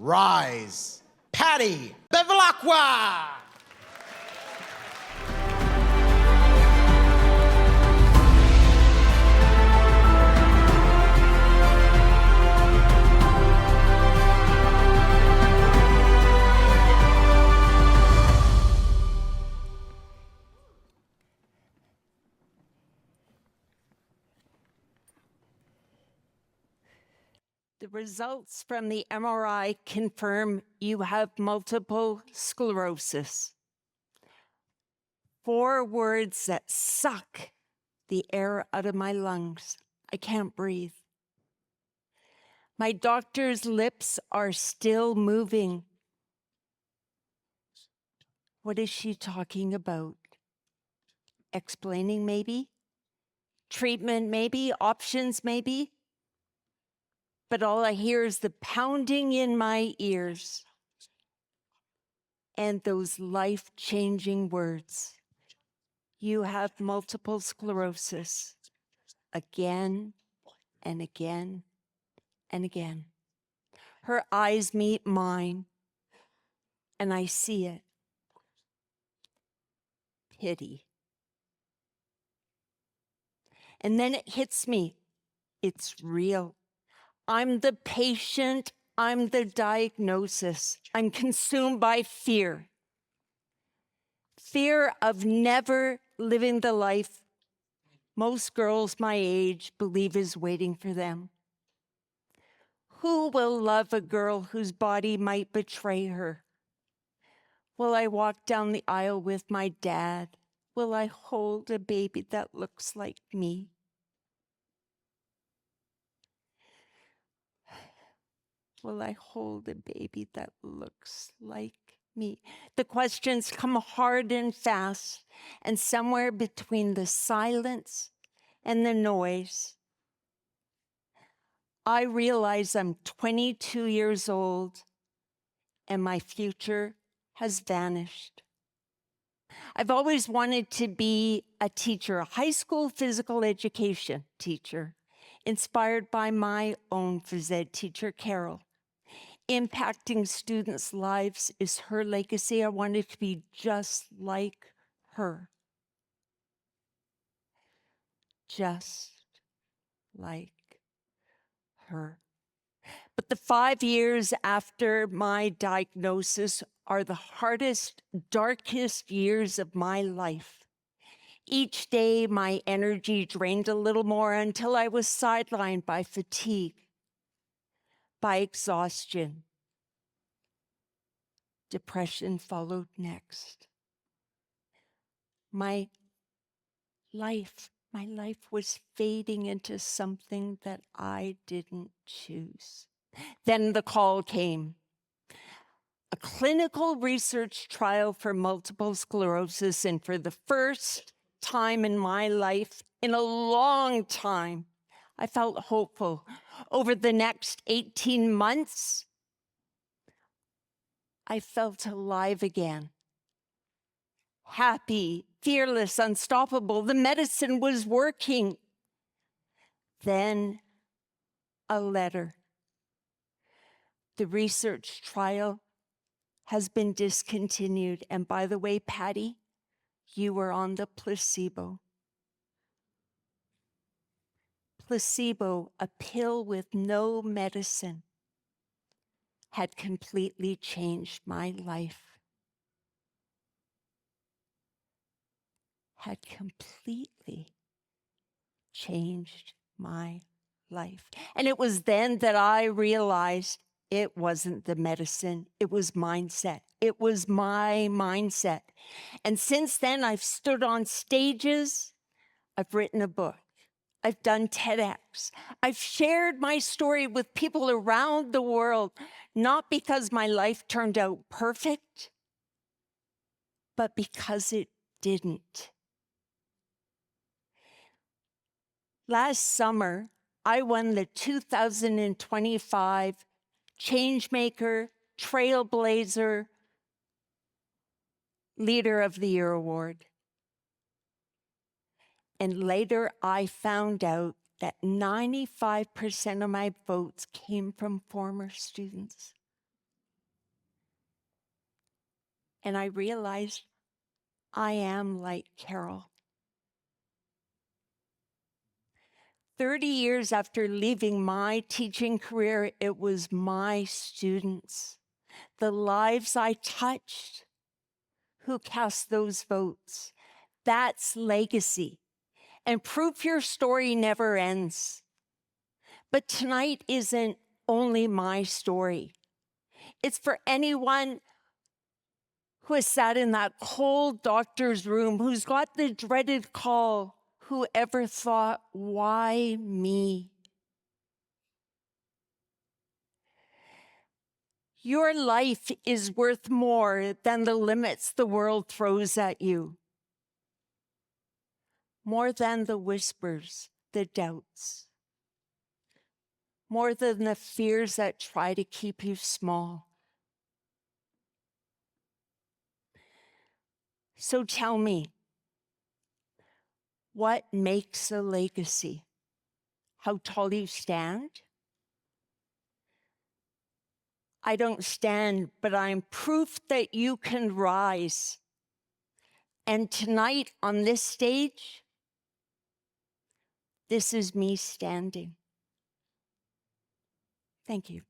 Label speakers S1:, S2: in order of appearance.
S1: rise. Patti Bevilacqua!
S2: The results from the MRI confirm you have multiple sclerosis. 4 words that suck the air out of my lungs. I can't breathe. My doctor's lips are still moving. What is she talking about? Explaining maybe? Treatment maybe? Options maybe? But all I hear is the pounding in my ears and those life-changing words. You have multiple sclerosis, again and again and again. Her eyes meet mine, and I see it. Pity. And then it hits me. It's real. I'm the patient. I'm the diagnosis. I'm consumed by fear. Fear of never living the life most girls my age believe is waiting for them. Who will love a girl whose body might betray her? Will I walk down the aisle with my dad? Will I hold a baby that looks like me? Will I hold a baby that looks like me? The questions come hard and fast, and somewhere between the silence and the noise, I realize I'm 22 years old and my future has vanished. I've always wanted to be a teacher, a high school physical education teacher, inspired by my own phys ed teacher, Carol. Impacting students' lives is her legacy. I wanted to be just like her. Just like her. But the 5 years after my diagnosis are the hardest, darkest years of my life. Each day, my energy drained a little more until I was sidelined by fatigue, by exhaustion. Depression followed next. My life was fading into something that I didn't choose. Then the call came. A clinical research trial for multiple sclerosis, and for the first time in my life, in a long time, I felt hopeful. Over the next 18 months, I felt alive again. Happy, fearless, unstoppable. The medicine was working. Then a letter. The research trial has been discontinued. And by the way, Patti, you were on the placebo. Placebo, a pill with no medicine, had completely changed my life. Had completely changed my life. And it was then that I realized it wasn't the medicine, it was mindset. It was my mindset. And since then, I've stood on stages, I've written a book, I've done TEDx, I've shared my story with people around the world, not because my life turned out perfect, but because it didn't. Last summer, I won the 2025 Changemaker, Trailblazer, Leader of the Year Award. And later I found out that 95% of my votes came from former students. And I realized I am like Carol. 30 years after leaving my teaching career, it was my students, the lives I touched, who cast those votes. That's legacy. And proof your story never ends. But tonight isn't only my story. It's for anyone who has sat in that cold doctor's room, who's got the dreaded call, who ever thought, why me? Your life is worth more than the limits the world throws at you, more than the whispers, the doubts, more than the fears that try to keep you small. So tell me, what makes a legacy? How tall you stand? I don't stand, but I'm proof that you can rise. And tonight on this stage, this is me standing. Thank you.